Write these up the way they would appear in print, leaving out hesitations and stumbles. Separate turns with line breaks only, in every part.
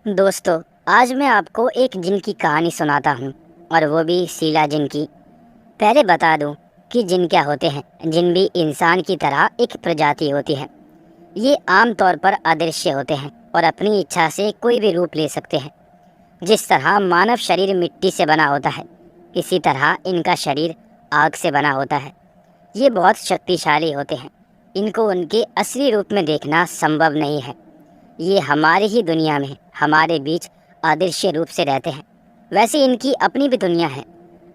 दोस्तों, आज मैं आपको एक जिन की कहानी सुनाता हूँ, और वो भी शीला जिन की। पहले बता दूँ कि जिन क्या होते हैं। जिन भी इंसान की तरह एक प्रजाति होती है। ये आम तौर पर अदृश्य होते हैं और अपनी इच्छा से कोई भी रूप ले सकते हैं। जिस तरह मानव शरीर मिट्टी से बना होता है, इसी तरह इनका शरीर आग से बना होता है। ये बहुत शक्तिशाली होते हैं। इनको उनके असली रूप में देखना संभव नहीं है। ये हमारी ही दुनिया में हमारे बीच अदृश्य रूप से रहते हैं। वैसे इनकी अपनी भी दुनिया है।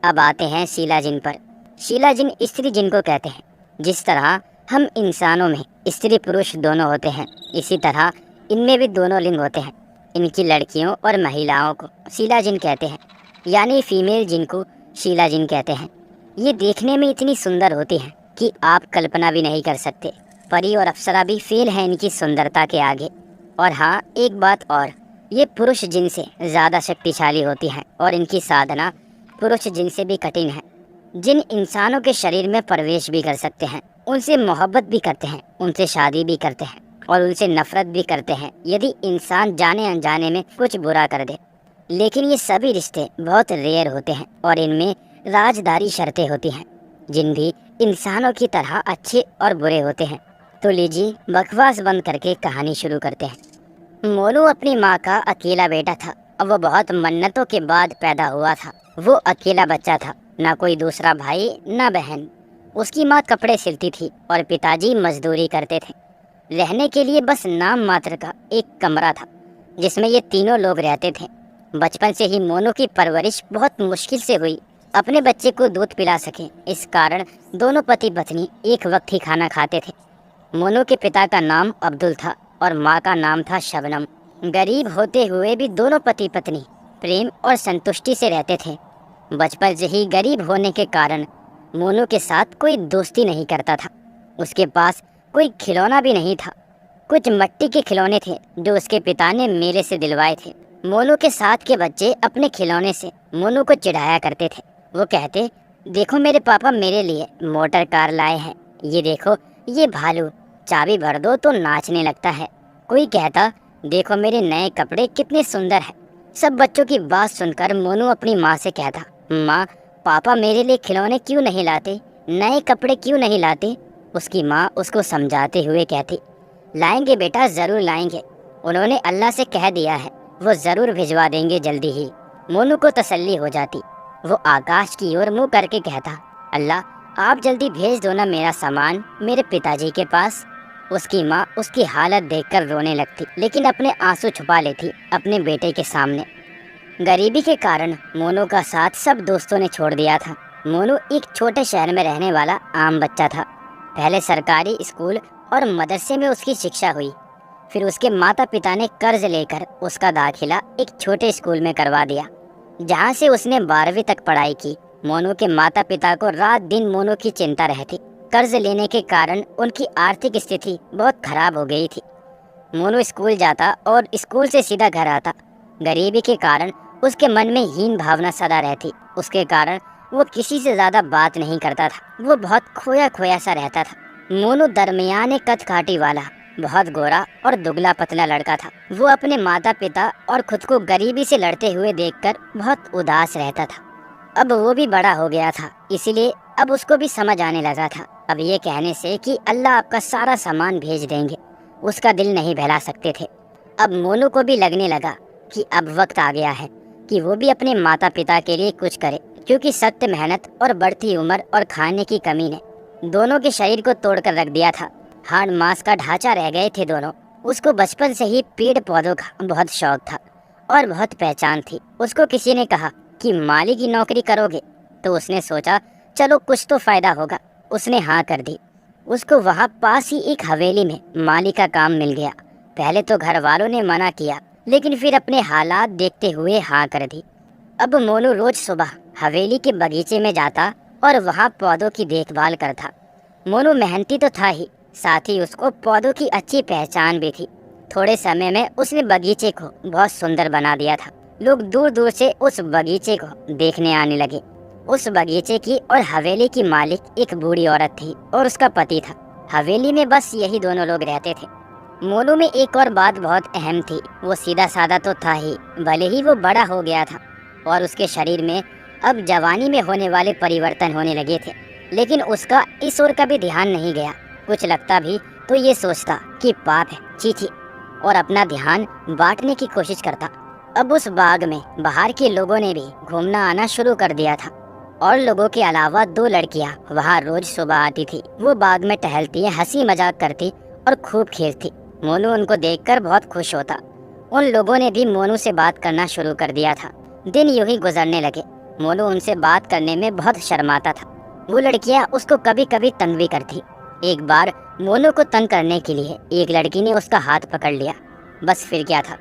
अब आते हैं शीला जिन पर। शीला जिन स्त्री जिन को कहते हैं। जिस तरह हम इंसानों में स्त्री पुरुष दोनों होते हैं, इसी तरह इनमें भी दोनों लिंग होते हैं। इनकी लड़कियों और महिलाओं को शीला जिन कहते हैं, यानी फीमेल जिन को शीला जिन कहते हैं। ये देखने में इतनी सुंदर होती हैं कि आप कल्पना भी नहीं कर सकते। परी और अप्सरा भी फेल हैं इनकी सुंदरता के आगे। और हाँ, एक बात और, ये पुरुष जिन से ज़्यादा शक्तिशाली होती हैं और इनकी साधना पुरुष जिन से भी कठिन है। जिन इंसानों के शरीर में प्रवेश भी कर सकते हैं, उनसे मोहब्बत भी करते हैं, उनसे शादी भी करते हैं और उनसे नफरत भी करते हैं यदि इंसान जाने अनजाने में कुछ बुरा कर दे। लेकिन ये सभी रिश्ते बहुत रेयर होते हैं और इनमें राजदारी शर्तें होती हैं। जिन भी इंसानों की तरह अच्छे और बुरे होते हैं। तो लीजिए, बकवास बंद करके कहानी शुरू करते हैं। मोनू अपनी माँ का अकेला बेटा था और वो बहुत मन्नतों के बाद पैदा हुआ था। वो अकेला बच्चा था, ना कोई दूसरा भाई ना बहन। उसकी माँ कपड़े सिलती थी और पिताजी मजदूरी करते थे। रहने के लिए बस नाम मात्र का एक कमरा था जिसमें ये तीनों लोग रहते थे। बचपन से ही मोनू की परवरिश बहुत मुश्किल से हुई। अपने बच्चे को दूध पिला सके, इस कारण दोनों पति पत्नी एक वक्त ही खाना खाते थे। मोनू के पिता का नाम अब्दुल था और माँ का नाम था शबनम। गरीब होते हुए भी दोनों पति पत्नी प्रेम और संतुष्टि से रहते थे। बचपन से ही गरीब होने के कारण मोनू के साथ कोई दोस्ती नहीं करता था। उसके पास कोई खिलौना भी नहीं था। कुछ मिट्टी के खिलौने थे जो उसके पिता ने मेले से दिलवाए थे। मोनू के साथ के बच्चे अपने खिलौने से मोनू को चिढ़ाया करते थे। वो कहते, देखो मेरे पापा मेरे लिए मोटर कार लाए हैं, ये देखो ये भालू, चाबी भर दो तो नाचने लगता है। कोई कहता, देखो मेरे नए कपड़े कितने सुंदर हैं। सब बच्चों की बात सुनकर मोनू अपनी माँ से कहता, माँ पापा मेरे लिए खिलौने क्यों नहीं लाते, नए कपड़े क्यों नहीं लाते। उसकी माँ उसको समझाते हुए कहती, लाएंगे बेटा, ज़रूर लाएंगे। उन्होंने अल्लाह से कह दिया है, वो ज़रूर भिजवा देंगे जल्दी ही। मोनू को तसल्ली हो जाती। वो आकाश की ओर मुँह करके कहता, अल्लाह आप जल्दी भेज दो ना मेरा सामान मेरे पिताजी के पास। उसकी माँ उसकी हालत देखकर रोने लगती, लेकिन अपने आंसू छुपा लेती अपने बेटे के सामने। गरीबी के कारण मोनू का साथ सब दोस्तों ने छोड़ दिया था। मोनू एक छोटे शहर में रहने वाला आम बच्चा था। पहले सरकारी स्कूल और मदरसे में उसकी शिक्षा हुई। फिर उसके माता पिता ने कर्ज लेकर उसका दाखिला एक छोटे स्कूल में करवा दिया, जहाँ से उसने 12वीं तक पढ़ाई की। मोनू के माता पिता को रात दिन मोनू की चिंता रहती। कर्ज लेने के कारण उनकी आर्थिक स्थिति बहुत खराब हो गई थी। मोनू स्कूल जाता और स्कूल से सीधा घर आता। गरीबी के कारण उसके मन में हीन भावना सदा रहती। उसके कारण वो किसी से ज़्यादा बात नहीं करता था। वो बहुत खोया खोया सा रहता था। मोनू दरमियाने कद काठी वाला, बहुत गोरा और दुबला पतला लड़का था। वो अपने माता पिता और खुद को गरीबी से लड़ते हुए देखकर बहुत उदास रहता था। अब वो भी बड़ा हो गया था, इसीलिए अब उसको भी समझ आने लगा था। अब ये कहने से कि अल्लाह आपका सारा सामान भेज देंगे, उसका दिल नहीं बहला सकते थे। अब मोनू को भी लगने लगा कि अब वक्त आ गया है कि वो भी अपने माता पिता के लिए कुछ करे, क्योंकि सख्त मेहनत और बढ़ती उम्र और खाने की कमी ने दोनों के शरीर को तोड़कर रख दिया था। हाड़ मांस का ढांचा रह गए थे दोनों। उसको बचपन से ही पेड़ पौधों का बहुत शौक था और बहुत पहचान थी। उसको किसी ने कहा कि माली की नौकरी करोगे, तो उसने सोचा चलो कुछ तो फायदा होगा। उसने हाँ कर दी। उसको वहाँ पास ही एक हवेली में माली का काम मिल गया। पहले तो घर वालों ने मना किया, लेकिन फिर अपने हालात देखते हुए हाँ कर दी। अब मोनू रोज सुबह हवेली के बगीचे में जाता और वहाँ पौधों की देखभाल करता। मोनू मेहनती तो था ही, साथ ही उसको पौधों की अच्छी पहचान भी थी। थोड़े समय में उसने बगीचे को बहुत सुंदर बना दिया था। लोग दूर दूर से उस बगीचे को देखने आने लगे। उस बगीचे की और हवेली की मालिक एक बूढ़ी औरत थी और उसका पति था। हवेली में बस यही दोनों लोग रहते थे। मोनू में एक और बात बहुत अहम थी। वो सीधा साधा तो था ही, भले ही वो बड़ा हो गया था और उसके शरीर में अब जवानी में होने वाले परिवर्तन होने लगे थे, लेकिन उसका इस ओर कभी ध्यान नहीं गया। कुछ लगता भी तो ये सोचता कि पाप है, छी, और अपना ध्यान बांटने की कोशिश करता। अब उस बाग में बाहर के लोगों ने भी घूमना आना शुरू कर दिया था और लोगों के अलावा दो लड़कियां वहां रोज सुबह आती थी। वो बाग में टहलती, हंसी मजाक करती और खूब खेलती। मोनू उनको देखकर बहुत खुश होता। उन लोगों ने भी मोनू से बात करना शुरू कर दिया था। दिन यूं ही गुजरने लगे। मोनू उनसे बात करने में बहुत शर्माता था। वो लड़कियां उसको कभी कभी तंग भी करती। एक बार मोनू को तंग करने के लिए एक लड़की ने उसका हाथ पकड़ लिया। बस फिर क्या था,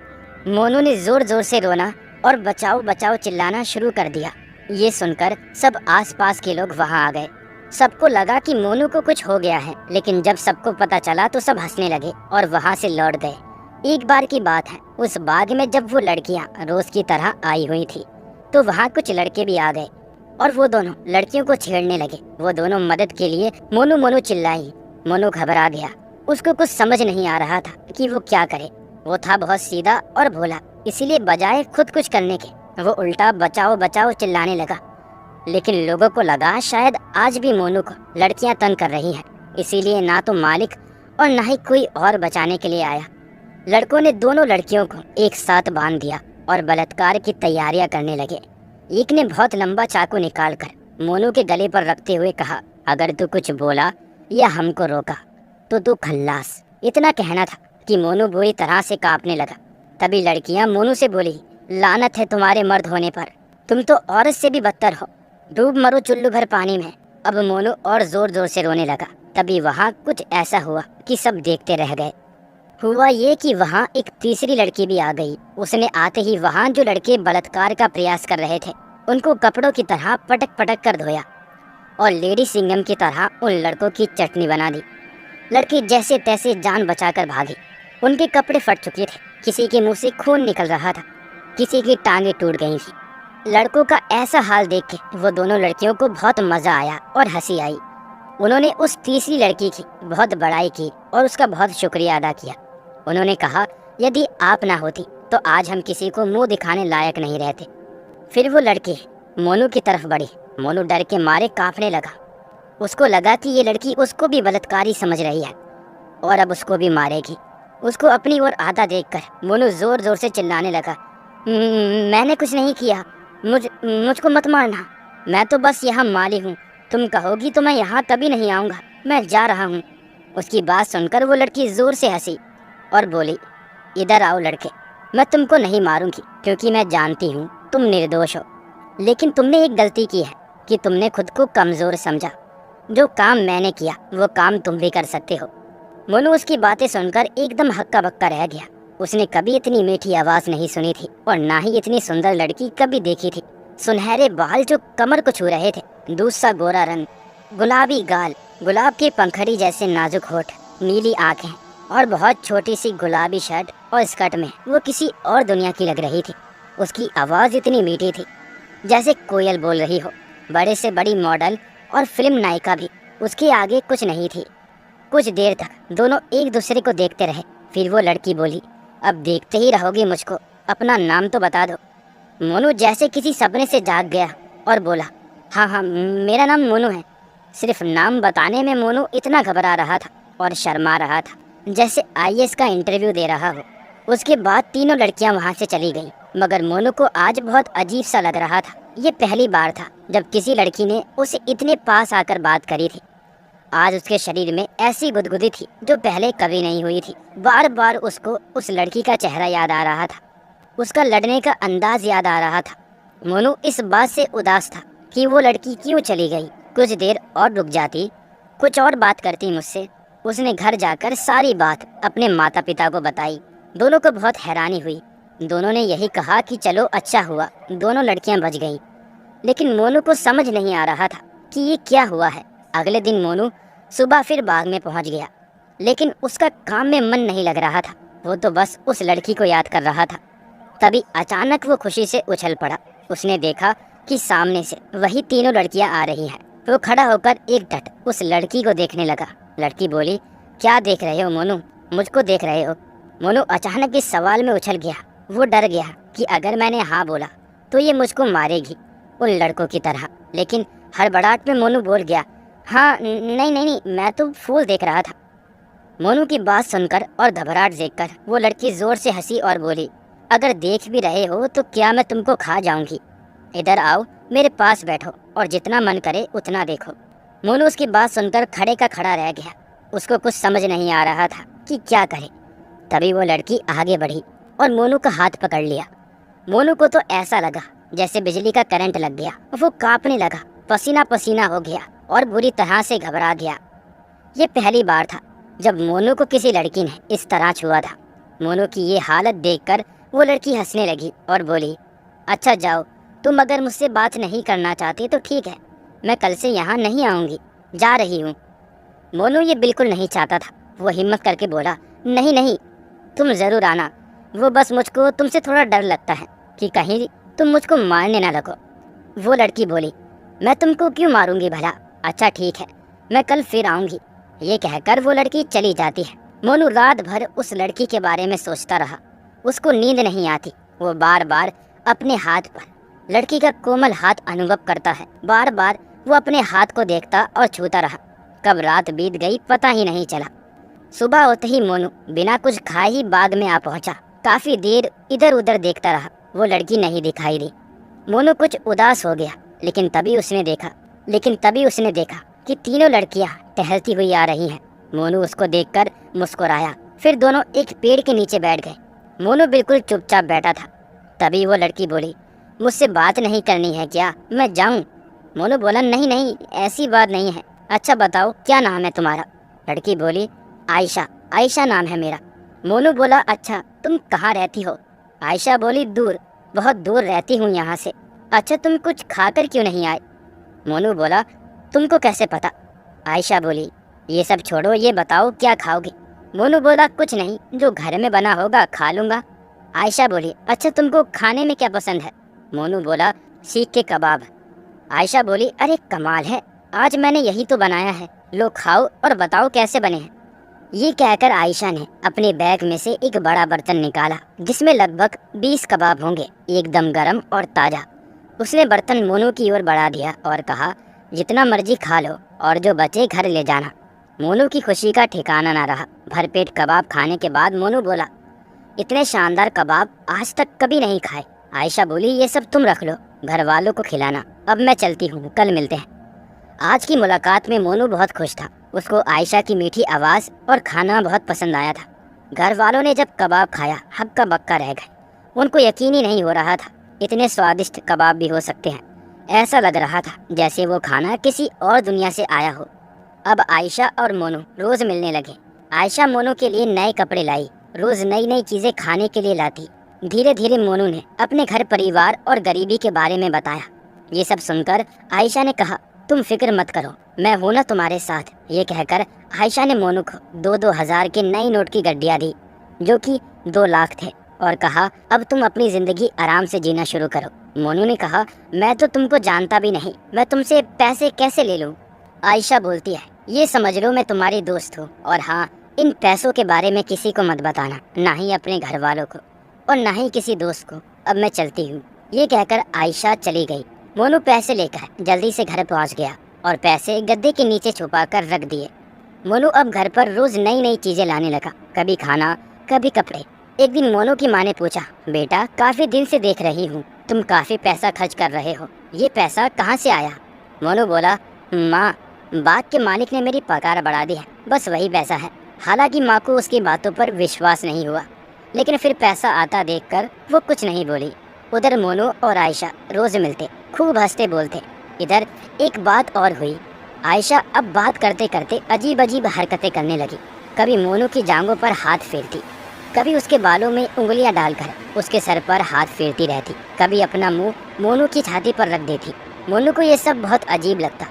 मोनू ने जोर जोर से रोना और बचाओ बचाओ चिल्लाना शुरू कर दिया। ये सुनकर सब आसपास के लोग वहां आ गए। सबको लगा कि मोनू को कुछ हो गया है, लेकिन जब सबको पता चला तो सब हंसने लगे और वहां से लौट गए। एक बार की बात है, उस बाग में जब वो लड़कियां रोज की तरह आई हुई थी तो वहां कुछ लड़के भी आ गए और वो दोनों लड़कियों को छेड़ने लगे। वो दोनों मदद के लिए मोनू मोनू चिल्लाई। मोनू घबरा गया। उसको कुछ समझ नहीं आ रहा था कि वो क्या करे। वो था बहुत सीधा और भोला, इसीलिए बजाय खुद कुछ करने के वो उल्टा बचाओ बचाओ चिल्लाने लगा। लेकिन लोगों को लगा शायद आज भी मोनू को लड़कियां तंग कर रही हैं, इसीलिए ना तो मालिक और ना ही कोई और बचाने के लिए आया। लड़कों ने दोनों लड़कियों को एक साथ बांध दिया और बलात्कार की तैयारियां करने लगे। एक ने बहुत लंबा चाकू निकालकर मोनू के गले पर रखते हुए कहा, अगर तू कुछ बोला या हमको रोका तो तू खल्लास। इतना कहना था कि मोनू बुरी तरह से कांपने लगा। तभी लड़कियां मोनू से बोली, लानत है तुम्हारे मर्द होने पर, तुम तो औरत से भी बदतर हो, डूब मरो चुल्लू भर पानी में। अब मोनू और जोर जोर से रोने लगा। तभी वहाँ कुछ ऐसा हुआ कि सब देखते रह गए। हुआ ये कि वहाँ एक तीसरी लड़की भी आ गई। उसने आते ही वहाँ जो लड़के बलात्कार का प्रयास कर रहे थे उनको कपड़ों की तरह पटक पटक कर धोया और लेडी सिंघम की तरह उन लड़कों की चटनी बना दी। लड़के जैसे तैसे जान बचाकर भागे। उनके कपड़े फट चुके थे, किसी के मुंह से खून निकल रहा था, किसी की टांगें टूट गई थी। लड़कों का ऐसा हाल देख के वो दोनों लड़कियों को बहुत मजा आया और हंसी आई। उन्होंने उस तीसरी लड़की की बहुत बड़ाई की और उसका बहुत शुक्रिया अदा किया। उन्होंने कहा, यदि आप ना होती तो आज हम किसी को मुंह दिखाने लायक नहीं रहते। फिर वो लड़के मोनू की तरफ बढ़े। मोनू डर के मारे कांपने लगा। उसको लगा कि ये लड़की उसको भी बलात्कारी समझ रही है और अब उसको भी मारेगी। उसको अपनी ओर आता देखकर मोनू जोर जोर से चिल्लाने लगा, मैंने कुछ नहीं किया, मुझको मत मारना, मैं तो बस यहाँ माली हूँ, तुम कहोगी तो मैं यहाँ कभी नहीं आऊँगा, मैं जा रहा हूँ। उसकी बात सुनकर वो लड़की जोर से हंसी और बोली, इधर आओ लड़के, मैं तुमको नहीं मारूंगी क्योंकि मैं जानती हूँ तुम निर्दोष हो, लेकिन तुमने एक गलती की है कि तुमने खुद को कमज़ोर समझा। जो काम मैंने किया वो काम तुम भी कर सकते हो। मोनू उसकी बातें सुनकर एकदम हक्का बक्का रह गया। उसने कभी इतनी मीठी आवाज़ नहीं सुनी थी और ना ही इतनी सुंदर लड़की कभी देखी थी। सुनहरे बाल जो कमर को छू रहे थे, दूध सा गोरा रंग, गुलाबी गाल, गुलाब के पंखड़ी जैसे नाजुक होठ, नीली आंखें और बहुत छोटी सी गुलाबी शर्ट और स्कर्ट में वो किसी और दुनिया की लग रही थी। उसकी आवाज़ इतनी मीठी थी जैसे कोयल बोल रही हो। बड़े से बड़ी मॉडल और फिल्म नायिका भी उसके आगे कुछ नहीं थी। कुछ देर तक दोनों एक दूसरे को देखते रहे। फिर वो लड़की बोली, अब देखते ही रहोगी मुझको, अपना नाम तो बता दो। मोनू जैसे किसी सपने से जाग गया और बोला, हाँ, मेरा नाम मोनू है। सिर्फ नाम बताने में मोनू इतना घबरा रहा था और शर्मा रहा था जैसे आईएएस का इंटरव्यू दे रहा हो। उसके बाद तीनों लड़कियां वहां से चली गईं, मगर मोनू को आज बहुत अजीब सा लग रहा था। ये पहली बार था जब किसी लड़की ने उसे इतने पास आकर बात करी थी। आज उसके शरीर में ऐसी गुदगुदी थी जो पहले कभी नहीं हुई थी। बार बार उसको उस लड़की का चेहरा याद आ रहा था, उसका लड़ने का अंदाज याद आ रहा था। मोनू इस बात से उदास था कि वो लड़की क्यों चली गई। कुछ देर और रुक जाती, कुछ और बात करती मुझसे। उसने घर जाकर सारी बात अपने माता पिता को बताई। दोनों को बहुत हैरानी हुई। दोनों ने यही कहा कि चलो अच्छा हुआ दोनों लड़कियां बच गईं। लेकिन मोनू को समझ नहीं आ रहा था कि ये क्या हुआ है। अगले दिन मोनू सुबह फिर बाग में पहुंच गया, लेकिन उसका काम में मन नहीं लग रहा था। वो तो बस उस लड़की को याद कर रहा था। तभी अचानक वो खुशी से उछल पड़ा। उसने देखा कि सामने से वही तीनों लड़कियां आ रही हैं। वो खड़ा होकर एक टक उस लड़की को देखने लगा। लड़की बोली, क्या देख रहे हो मोनू? मुझको देख रहे हो? मोनू अचानक इस सवाल में उछल गया। वो डर गया कि अगर मैंने हाँ बोला तो ये मुझको मारेगी उन लड़कों की तरह। लेकिन हड़बड़ाहट में मोनू बोल गया, हाँ नहीं नहीं नहीं, मैं तो फूल देख रहा था। मोनू की बात सुनकर और घबराहट देखकर वो लड़की जोर से हंसी और बोली, अगर देख भी रहे हो तो क्या मैं तुमको खा जाऊंगी? इधर आओ, मेरे पास बैठो और जितना मन करे उतना देखो। मोनू उसकी बात सुनकर खड़े का खड़ा रह गया। उसको कुछ समझ नहीं आ रहा था कि क्या करे। तभी वो लड़की आगे बढ़ी और मोनू का हाथ पकड़ लिया। मोनू को तो ऐसा लगा जैसे बिजली का करंट लग गया। वो कांपने लगा, पसीना पसीना हो गया और बुरी तरह से घबरा गया। ये पहली बार था जब मोनू को किसी लड़की ने इस तरह छुआ था। मोनू की ये हालत देखकर वो लड़की हंसने लगी और बोली, अच्छा जाओ, तुम अगर मुझसे बात नहीं करना चाहते तो ठीक है, मैं कल से यहाँ नहीं आऊँगी, जा रही हूँ। मोनू ये बिल्कुल नहीं चाहता था। वो हिम्मत करके बोला, नहीं नहीं, तुम ज़रूर आना। वो बस मुझको तुमसे थोड़ा डर लगता है कि कहीं तुम मुझको मारने ना लगो। वो लड़की बोली, मैं तुमको क्यों मारूंगी भला? अच्छा ठीक है, मैं कल फिर आऊँगी। ये कहकर वो लड़की चली जाती है। मोनू रात भर उस लड़की के बारे में सोचता रहा। उसको नींद नहीं आती। वो बार बार अपने हाथ पर लड़की का कोमल हाथ अनुभव करता है। बार बार वो अपने हाथ को देखता और छूता रहा। कब रात बीत गई पता ही नहीं चला। सुबह होते ही मोनू बिना कुछ खाए ही बाग में आ पहुंचा। काफी देर इधर उधर देखता रहा, वो लड़की नहीं दिखाई दी। मोनू कुछ उदास हो गया, लेकिन तभी उसने देखा कि तीनों लड़कियां टहलती हुई आ रही हैं। मोनू उसको देखकर मुस्कुराया। फिर दोनों एक पेड़ के नीचे बैठ गए। मोनू बिल्कुल चुपचाप बैठा था। तभी वो लड़की बोली, मुझसे बात नहीं करनी है क्या? मैं जाऊं? मोनू बोला, नहीं नहीं, ऐसी बात नहीं है। अच्छा बताओ, क्या नाम है तुम्हारा? लड़की बोली, आयशा। आयशा नाम है मेरा। मोनू बोला, अच्छा तुम कहाँ रहती हो? आयशा बोली, दूर, बहुत दूर रहती हूँ यहाँ से। अच्छा तुम कुछ खाकर क्यों नहीं आए? मोनू बोला, तुमको कैसे पता? आयशा बोली, ये सब छोड़ो, ये बताओ क्या खाओगे? मोनू बोला, कुछ नहीं, जो घर में बना होगा खा लूँगा। आयशा बोली, अच्छा तुमको खाने में क्या पसंद है? मोनू बोला, सीख के कबाब। आयशा बोली, अरे कमाल है, आज मैंने यही तो बनाया है, लो खाओ और बताओ कैसे बने हैं। ये कहकर आयशा ने अपने बैग में से एक बड़ा बर्तन निकाला जिसमें लगभग 20 कबाब होंगे, एकदम गरम और ताज़ा। उसने बर्तन मोनू की ओर बढ़ा दिया और कहा, जितना मर्जी खा लो और जो बचे घर ले जाना। मोनू की खुशी का ठिकाना ना रहा। भरपेट कबाब खाने के बाद मोनू बोला, इतने शानदार कबाब आज तक कभी नहीं खाए। आयशा बोली, ये सब तुम रख लो, घर वालों को खिलाना। अब मैं चलती हूँ, कल मिलते हैं। आज की मुलाकात में मोनू बहुत खुश था। उसको आयशा की मीठी आवाज़ और खाना बहुत पसंद आया था। घर वालों ने जब कबाब खाया हक्का बक्का रह गए। उनको यकीन ही नहीं हो रहा था इतने स्वादिष्ट कबाब भी हो सकते हैं। ऐसा लग रहा था जैसे वो खाना किसी और दुनिया से आया हो। अब आयशा और मोनू रोज़ मिलने लगे। आयशा मोनू के लिए नए कपड़े लाई, रोज़ नई नई चीज़ें खाने के लिए लाती। धीरे धीरे मोनू ने अपने घर परिवार और गरीबी के बारे में बताया। ये सब सुनकर आयशा ने कहा, तुम फिक्र मत करो, मैं हूं ना तुम्हारे साथ। ये कहकर आयशा ने मोनू को 2-2 हज़ार के नई नोट की गड्डियाँ दी, जो कि 2 लाख थे, और कहा, अब तुम अपनी ज़िंदगी आराम से जीना शुरू करो। मोनू ने कहा, मैं तो तुमको जानता भी नहीं, मैं तुमसे पैसे कैसे ले लूँ? आयशा बोलती है, ये समझ लो मैं तुम्हारी दोस्त हूँ, और हाँ, इन पैसों के बारे में किसी को मत बताना, ना ही अपने घर वालों को और ना ही किसी दोस्त को। अब मैं चलती हूँ। ये कहकर आयशा चली गई। मोनू पैसे लेकर जल्दी से घर पहुंच गया और पैसे गद्दे के नीचे छुपा कर रख दिए। मोनू अब घर पर रोज नई नई चीजें लाने लगा, कभी खाना, कभी कपड़े। एक दिन मोनू की माँ ने पूछा, बेटा काफी दिन से देख रही हूँ तुम काफी पैसा खर्च कर रहे हो, ये पैसा कहाँ से आया? मोनू बोला, माँ, बाग के मालिक ने मेरी पगार बढ़ा दी है, बस वही पैसा है। हालांकि माँ को उसकी बातों पर विश्वास नहीं हुआ, लेकिन फिर पैसा आता देखकर वो कुछ नहीं बोली। उधर मोनू और आयशा रोज मिलते, खूब हंसते बोलते। इधर एक बात और हुई। आयशा अब बात करते करते अजीब अजीब हरकतें करने लगी। कभी मोनू की जांघों पर हाथ फेरती, कभी उसके बालों में उंगलियां डालकर उसके सर पर हाथ फेरती रहती, कभी अपना मुंह मोनू की छाती पर रख देती। मोनू को ये सब बहुत अजीब लगता।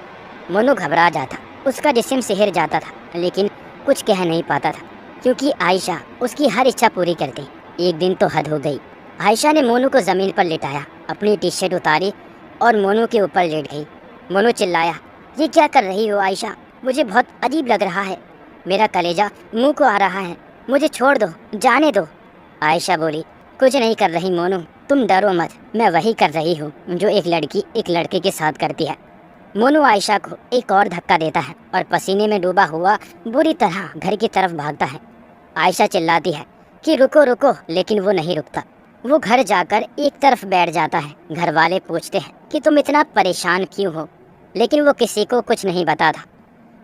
मोनू घबरा जाता, उसका जिस्म सिहर जाता था, लेकिन कुछ कह नहीं पाता था क्योंकि आयशा उसकी हर इच्छा पूरी करती। एक दिन तो हद हो गई। आयशा ने मोनू को ज़मीन पर लिटाया, अपनी टी शर्ट उतारी और मोनू के ऊपर लेट गई। मोनू चिल्लाया, ये क्या कर रही हो आयशा? मुझे बहुत अजीब लग रहा है, मेरा कलेजा मुंह को आ रहा है। मुझे छोड़ दो, जाने दो। आयशा बोली, कुछ नहीं कर रही मोनू, तुम डरो मत, मैं वही कर रही हूँ जो एक लड़की एक लड़के के साथ करती है। मोनू आयशा को एक और धक्का देता है और पसीने में डूबा हुआ बुरी तरह घर की तरफ भागता है। आयशा चिल्लाती है कि रुको रुको, लेकिन वो नहीं रुकता। वो घर जाकर एक तरफ बैठ जाता है। घर वाले पूछते हैं कि तुम इतना परेशान क्यों हो, लेकिन वो किसी को कुछ नहीं बताता।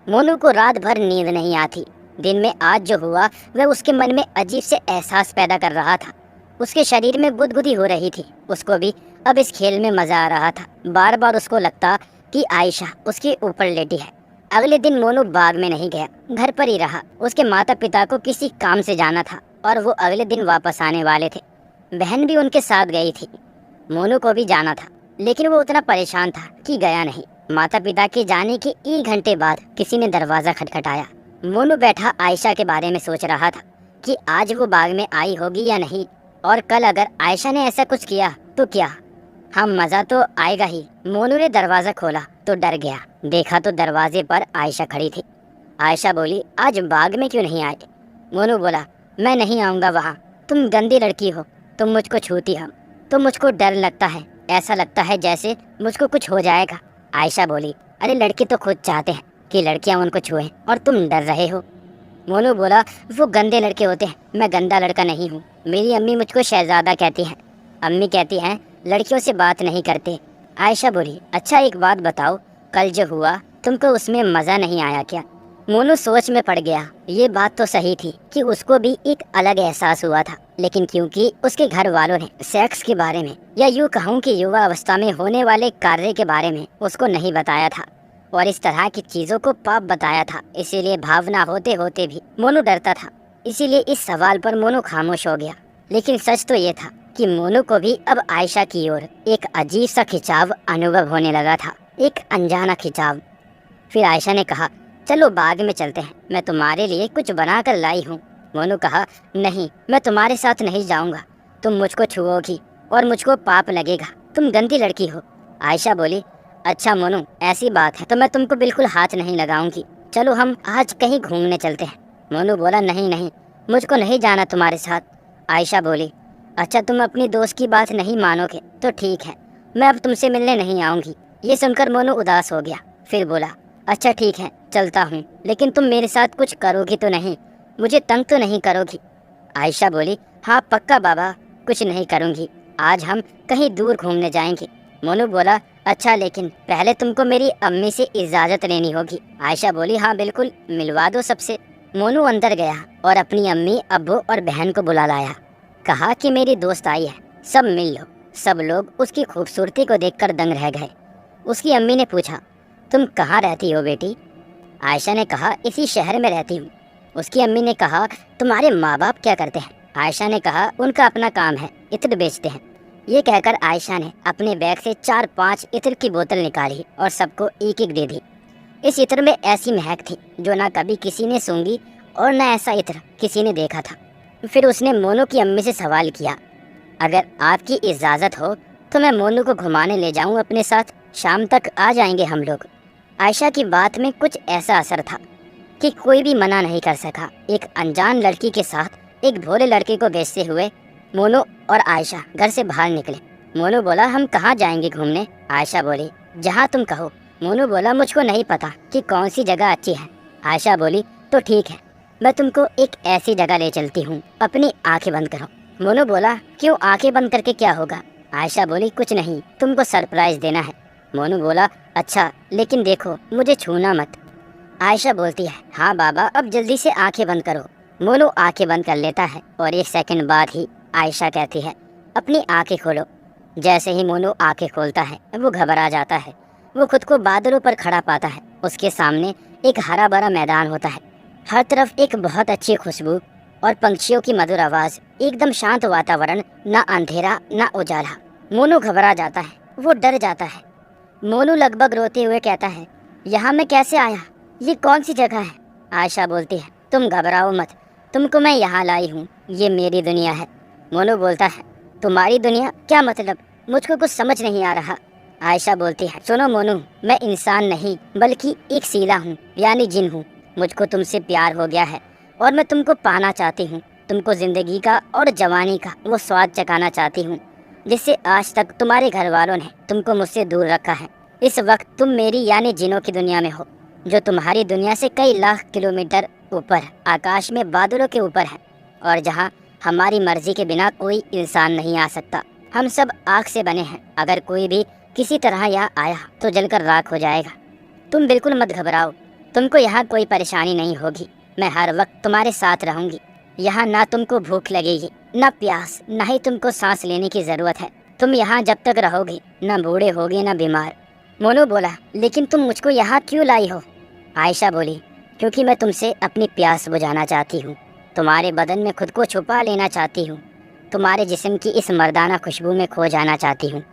मोनू को रात भर नींद नहीं आती। दिन में आज जो हुआ वह उसके मन में अजीब से एहसास पैदा कर रहा था। उसके शरीर में गुदगुदी हो रही थी। उसको भी अब इस खेल में मजा आ रहा था। बार बार उसको लगता कि आयशा उसके ऊपर लेटी है। अगले दिन मोनू बाग में नहीं गया, घर पर ही रहा। उसके माता पिता को किसी काम से जाना था और वो अगले दिन वापस आने वाले थे। बहन भी उनके साथ गई थी। मोनू को भी जाना था, लेकिन वो उतना परेशान था कि गया नहीं। माता पिता के जाने के 1 घंटे बाद किसी ने दरवाज़ा खटखटाया। मोनू बैठा आयशा के बारे में सोच रहा था कि आज वो बाग में आई होगी या नहीं, और कल अगर आयशा ने ऐसा कुछ किया तो क्या। हाँ, मज़ा तो आएगा ही। मोनू ने दरवाज़ा खोला तो डर गया। देखा तो दरवाजे पर आयशा खड़ी थी। आयशा बोली, आज बाग में क्यों नहीं आए? मोनू बोला, मैं नहीं आऊँगा वहाँ। तुम गंदी लड़की हो, तुम मुझको छूती हो तो मुझको डर लगता है। ऐसा लगता है जैसे मुझको कुछ हो जाएगा। आयशा बोली, अरे लड़के तो खुद चाहते हैं कि लड़कियां उनको छुएं और तुम डर रहे हो। मोनू बोला, वो गंदे लड़के होते हैं, मैं गंदा लड़का नहीं हूँ। मेरी अम्मी मुझको शहजादा कहती हैं। अम्मी कहती हैं लड़कियों से बात नहीं करते। आयशा बोली, अच्छा एक बात बताओ, कल जो हुआ तुमको उसमें मज़ा नहीं आया क्या? मोनू सोच में पड़ गया। ये बात तो सही थी कि उसको भी एक अलग एहसास हुआ था, लेकिन क्योंकि उसके घर वालों ने सेक्स के बारे में, या यूँ कहूँ कि युवा अवस्था में होने वाले कार्य के बारे में उसको नहीं बताया था और इस तरह की चीज़ों को पाप बताया था, इसीलिए भावना होते होते भी मोनू डरता था। इसीलिए इस सवाल पर मोनू खामोश हो गया। लेकिन सच तो ये था कि मोनू को भी अब आयशा की ओर एक अजीब सा खिंचाव अनुभव होने लगा था, एक अनजाना खिंचाव। फिर आयशा ने कहा, चलो बाग में चलते हैं, मैं तुम्हारे लिए कुछ बना कर लाई हूँ। मोनू कहा, नहीं, मैं तुम्हारे साथ नहीं जाऊँगा। तुम मुझको छुओगी और मुझको पाप लगेगा, तुम गंदी लड़की हो। आयशा बोली, अच्छा मोनू, ऐसी बात है तो मैं तुमको बिल्कुल हाथ नहीं लगाऊंगी। चलो हम आज कहीं घूमने चलते हैं। मोनू बोला, नहीं नहीं, मुझको नहीं जाना तुम्हारे साथ। आयशा बोली, अच्छा तुम अपनी दोस्त की बात नहीं मानोगे तो ठीक है, मैं अब तुमसे मिलने नहीं आऊँगी। ये सुनकर मोनू उदास हो गया। फिर बोला, अच्छा ठीक है, चलता हूँ, लेकिन तुम मेरे साथ कुछ करोगी तो नहीं, मुझे तंग तो नहीं करोगी? आयशा बोली, हाँ पक्का बाबा, कुछ नहीं करूँगी। आज हम कहीं दूर घूमने जाएंगे। मोनू बोला, अच्छा लेकिन पहले तुमको मेरी अम्मी से इजाज़त लेनी होगी। आयशा बोली, हाँ बिल्कुल, मिलवा दो सबसे। मोनू अंदर गया और अपनी अम्मी, अब्बू और बहन को बुला लाया। कहा कि मेरी दोस्त आई है, सब मिल लो। सब लोग उसकी खूबसूरती को देखकर दंग रह गए। उसकी अम्मी ने पूछा, तुम कहाँ रहती हो बेटी? आयशा ने कहा, इसी शहर में रहती हूँ। उसकी अम्मी ने कहा, तुम्हारे माँ बाप क्या करते हैं? आयशा ने कहा, उनका अपना काम है, इत्र बेचते हैं। ये कहकर आयशा ने अपने बैग से 4-5 इत्र की बोतल निकाली और सबको एक एक दे दी। इस इत्र में ऐसी महक थी जो ना कभी किसी ने सूंघी और ना ऐसा इत्र किसी ने देखा था। फिर उसने मोनू की अम्मी से सवाल किया, अगर आपकी इजाज़त हो तो मैं मोनू को घुमाने ले जाऊं अपने साथ, शाम तक आ जाएंगे हम लोग। आयशा की बात में कुछ ऐसा असर था कि कोई भी मना नहीं कर सका। एक अनजान लड़की के साथ एक भोले लड़के को बेचते हुए मोनू और आयशा घर से बाहर निकले। मोनू बोला, हम कहाँ जाएंगे घूमने? आयशा बोली, जहाँ तुम कहो। मोनू बोला, मुझको नहीं पता कि कौन सी जगह अच्छी है। आयशा बोली, तो ठीक है, मैं तुमको एक ऐसी जगह ले चलती हूँ, अपनी आंखें बंद करो। मोनू बोला, क्यों, आंखें बंद करके क्या होगा? आयशा बोली, कुछ नहीं, तुमको सरप्राइज देना है। मोनू बोला, अच्छा लेकिन देखो मुझे छूना मत। आयशा बोलती है, हाँ बाबा, अब जल्दी से आंखें बंद करो। मोनू आंखें बंद कर लेता है और 1 सेकंड बाद ही आयशा कहती है, अपनी आंखें खोलो। जैसे ही मोनू आंखें खोलता है वो घबरा जाता है। वो खुद को बादलों पर खड़ा पाता है। उसके सामने एक हरा भरा मैदान होता है, हर तरफ एक बहुत अच्छी खुशबू और पंछियों की मधुर आवाज़, एकदम शांत वातावरण, ना अंधेरा ना उजाला। मोनू घबरा जाता है, वो डर जाता है। मोनू लगभग रोते हुए कहता है, यहाँ मैं कैसे आया, ये कौन सी जगह है? आयशा बोलती है, तुम घबराओ मत, तुमको मैं यहाँ लाई हूँ, ये मेरी दुनिया है। मोनू बोलता है, तुम्हारी दुनिया, क्या मतलब? मुझको कुछ समझ नहीं आ रहा। आयशा बोलती है, सुनो मोनू, मैं इंसान नहीं बल्कि एक सीला हूँ, यानी जिन हूँ। मुझको तुमसे प्यार हो गया है, और मैं तुमको पाना चाहती हूँ। तुमको ज़िंदगी का और जवानी का वो स्वाद चखाना चाहती हूँ जिससे आज तक तुम्हारे घर वालों ने तुमको मुझसे दूर रखा है। इस वक्त तुम मेरी यानी जिनों की दुनिया में हो, जो तुम्हारी दुनिया से कई लाख किलोमीटर ऊपर आकाश में बादलों के ऊपर है, और जहाँ हमारी मर्जी के बिना कोई इंसान नहीं आ सकता। हम सब आग से बने हैं। अगर कोई भी किसी तरह यहाँ आया तो जलकर राख हो जाएगा। तुम बिल्कुल मत घबराओ, तुमको यहाँ कोई परेशानी नहीं होगी। मैं हर वक्त तुम्हारे साथ रहूंगी। यहाँ ना तुमको भूख लगेगी, ना प्यास, ना ही तुमको सांस लेने की ज़रूरत है। तुम यहाँ जब तक रहोगे ना बूढ़े होगे ना बीमार। मोनू बोला, लेकिन तुम मुझको यहाँ क्यों लाई हो? आयशा बोली, क्योंकि मैं तुमसे अपनी प्यास बुझाना चाहती हूँ। तुम्हारे बदन में खुद को छुपा लेना चाहती हूँ। तुम्हारे जिस्म की इस मर्दाना खुशबू में खो जाना चाहती हूँ।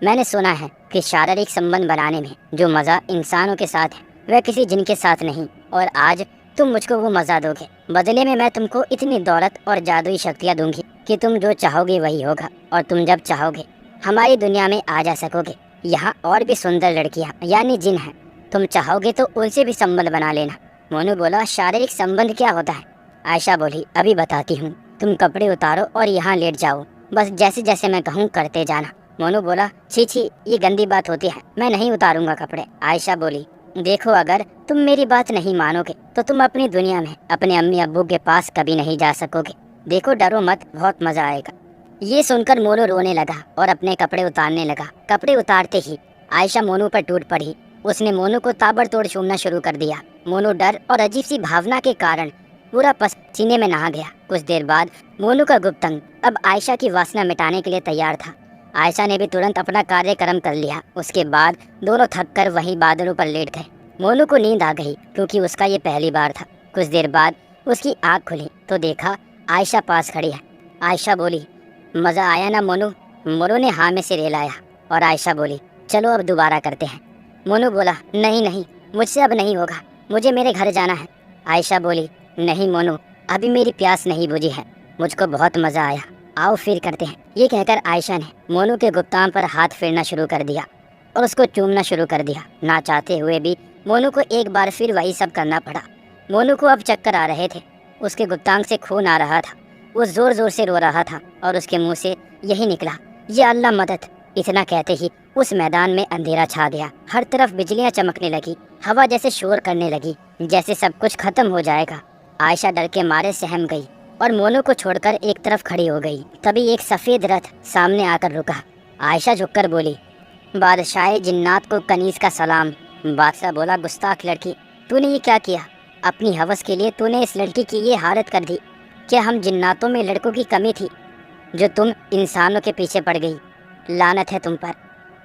मैंने सुना है कि शारीरिक संबंध बनाने में जो मज़ा इंसानों के साथ है वह किसी जिन के साथ नहीं, और आज तुम मुझको वो मज़ा दोगे। बदले में मैं तुमको इतनी दौलत और जादुई शक्तियाँ दूंगी कि तुम जो चाहोगे वही होगा, और तुम जब चाहोगे हमारी दुनिया में आ जा सकोगे। यहाँ और भी सुंदर लड़कियाँ यानी जिन हैं, तुम चाहोगे तो उनसे भी संबंध बना लेना। मोनू बोला, शारीरिक संबंध क्या होता है? आयशा बोली, अभी बताती हूँ। तुम कपड़े उतारो और यहाँ लेट जाओ, बस जैसे जैसे मैं कहूँ करते जाना। मोनू बोला, छी छी, ये गंदी बात होती है, मैं नहीं उतारूंगा कपड़े। आयशा बोली, देखो अगर तुम मेरी बात नहीं मानोगे तो तुम अपनी दुनिया में अपने अम्मी अब्बू के पास कभी नहीं जा सकोगे। देखो डरो मत, बहुत मजा आएगा। ये सुनकर मोनू रोने लगा और अपने कपड़े उतारने लगा। कपड़े उतारते ही आयशा मोनू पर टूट पड़ी। उसने मोनू को ताबड़तोड़ चूमना शुरू कर दिया। मोनू डर और अजीब सी भावना के कारण पूरा पसीने में नहा गया। कुछ देर बाद मोनू का गुप्तंग अब आयशा की वासना मिटाने के लिए तैयार था। आयशा ने भी तुरंत अपना कार्यक्रम कर लिया। उसके बाद दोनों थक कर वहीं बादलों पर लेट गए। मोनू को नींद आ गई क्योंकि उसका ये पहली बार था। कुछ देर बाद उसकी आँख खुली तो देखा आयशा पास खड़ी है। आयशा बोली, मज़ा आया ना मोनू? मोनू ने हाँ में सिर हिलाया और आयशा बोली, चलो अब दोबारा करते हैं। मोनू बोला, नहीं नहीं, मुझसे अब नहीं होगा, मुझे मेरे घर जाना है। आयशा बोली, नहीं मोनू, अभी मेरी प्यास नहीं बुझी है, मुझको बहुत मज़ा आया, आओ फिर करते हैं। ये कहकर आयशा ने मोनू के गुप्तान पर हाथ फेरना शुरू कर दिया और उसको चूमना शुरू कर दिया। ना चाहते हुए भी मोनू को एक बार फिर वही सब करना पड़ा। मोनू को अब चक्कर आ रहे थे, उसके गुप्तांग से खून आ रहा था, वो ज़ोर ज़ोर से रो रहा था और उसके मुंह से यही निकला, या अल्लाह मदद। इतना कहते ही उस मैदान में अंधेरा छा गया। हर तरफ बिजलियां चमकने लगी, हवा जैसे शोर करने लगी, जैसे सब कुछ खत्म हो जाएगा। आयशा डर के मारे सहम गई और मोनू को छोड़कर एक तरफ खड़ी हो गई। तभी एक सफ़ेद रथ सामने आकर रुका। आयशा झुककर बोली, बादशाह जिन्नात को कनीज का सलाम। बादशाह बोला, गुस्ताख लड़की, तूने ये क्या किया? अपनी हवस के लिए तूने इस लड़की की ये हालत कर दी। क्या हम जिन्नातों में लड़कों की कमी थी जो तुम इंसानों के पीछे पड़ गई? लानत है तुम पर।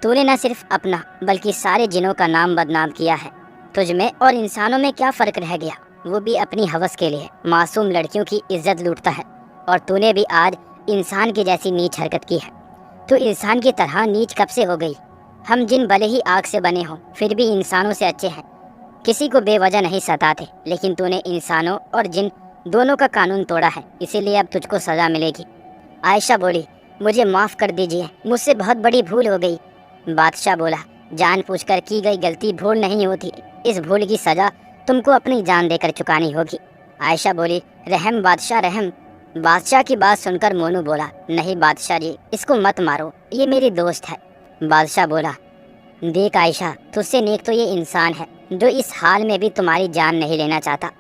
तूने न सिर्फ अपना बल्कि सारे जिनों का नाम बदनाम किया है। तुझ में और इंसानों में क्या फ़र्क रह गया? वो भी अपनी हवस के लिए मासूम लड़कियों की इज्जत लूटता है, और तूने भी आज इंसान की जैसी नीच हरकत की है। तू इंसान की तरह नीच कब से हो गई? हम जिन भले ही आग से बने हों फिर भी इंसानों से अच्छे हैं, किसी को बेवजह नहीं सताते। लेकिन तूने इंसानों और जिन दोनों का कानून तोड़ा है, इसीलिए अब तुझको सज़ा मिलेगी। आयशा बोली, मुझे माफ़ कर दीजिए, मुझसे बहुत बड़ी भूल हो गई। बादशाह बोला, जानबूझकर की गई गलती भूल नहीं होती, इस भूल की सज़ा तुमको अपनी जान देकर चुकानी होगी। आयशा बोली, रहम बादशाह रहम। बादशाह की बात सुनकर मोनू बोला, नहीं बादशाह जी, इसको मत मारो, ये मेरी दोस्त है। बादशाह बोला, देख आयशा, तुझसे नेक तो ये इंसान है जो इस हाल में भी तुम्हारी जान नहीं लेना चाहता,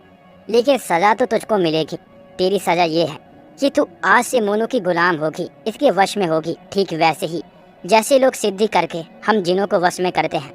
लेकिन सज़ा तो तुझको मिलेगी। तेरी सज़ा ये है कि तू आज से मोनू की गुलाम होगी, इसके वश में होगी। ठीक वैसे ही जैसे लोग सिद्धि करके हम जिनों को वश में करते हैं,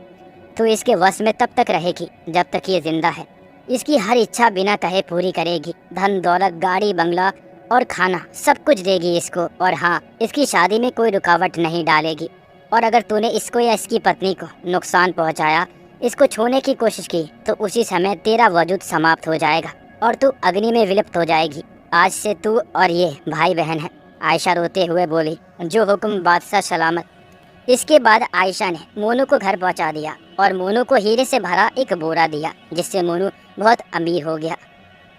तो इसके वश में तब तक रहेगी जब तक ये जिंदा है। इसकी हर इच्छा बिना कहे पूरी करेगी। धन दौलत, गाड़ी बंगला और खाना सब कुछ देगी इसको, और हाँ, इसकी शादी में कोई रुकावट नहीं डालेगी। और अगर तूने इसको या इसकी पत्नी को नुकसान पहुँचाया, इसको छूने की कोशिश की, तो उसी समय तेरा वजूद समाप्त हो जाएगा और तू अग्नि में विलुप्त हो जाएगी। आज से तू और ये भाई बहन है। आयशा रोते हुए बोली, जो हुक्म बादशाह सलामत। इसके बाद आयशा ने मोनू को घर पहुंचा दिया और मोनू को हीरे से भरा एक बोरा दिया, जिससे मोनू बहुत अमीर हो गया।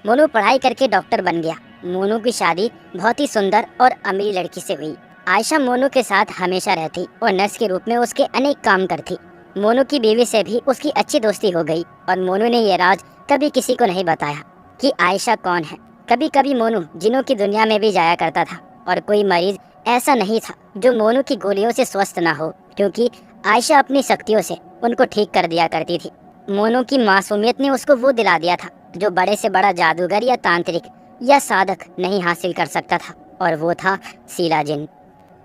मोनू पढ़ाई करके डॉक्टर बन गया। मोनू की शादी बहुत ही सुंदर और अमीर लड़की से हुई। आयशा मोनू के साथ हमेशा रहती और नर्स के रूप में उसके अनेक काम करती। मोनू की बीवी से भी उसकी अच्छी दोस्ती हो गई और मोनू ने यह राज कभी किसी को नहीं बताया कि आयशा कौन है। कभी कभी मोनू जिनों की दुनिया में भी जाया करता था और कोई मरीज ऐसा नहीं था जो मोनू की गोलियों से स्वस्थ ना हो, क्योंकि आयशा अपनी शक्तियों से उनको ठीक कर दिया करती थी। मोनू की मासूमियत ने उसको वो दिला दिया था जो बड़े से बड़ा जादूगर या तांत्रिक या साधक नहीं हासिल कर सकता था, और वो था शीला जिन।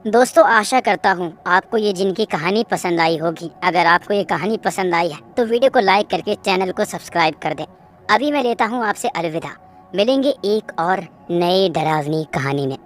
दोस्तों, आशा करता हूँ आपको ये जिन की कहानी पसंद आई होगी। अगर आपको ये कहानी पसंद आई है तो वीडियो को लाइक करके चैनल को सब्सक्राइब कर दें। अभी मैं लेता हूँ आपसे अलविदा। मिलेंगे एक और नई डरावनी कहानी में।